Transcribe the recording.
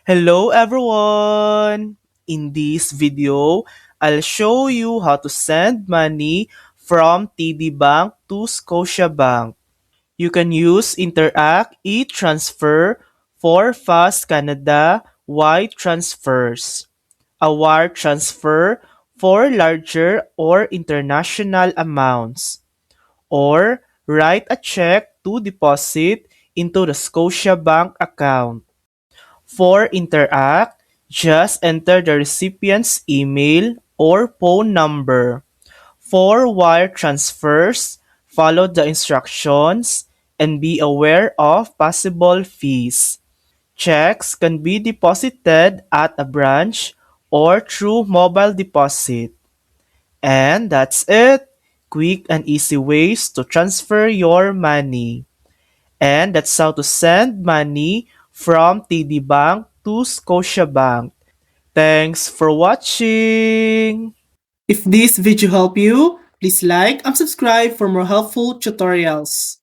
Hello everyone! In this video, I'll show you how to send money from TD Bank to Scotiabank. You can use Interac e-transfer for fast Canada wide transfers, a wire transfer for larger or international amounts, or write a check to deposit into the Scotiabank account. For Interact, just enter the recipient's email or phone number. For wire transfers, follow the instructions and be aware of possible fees. Checks can be deposited at a branch or through mobile deposit. And that's it. Quick and easy ways to transfer your money. And that's how to send money from TD Bank to Scotiabank. Thanks for watching! If this video helped you, please like and subscribe for more helpful tutorials.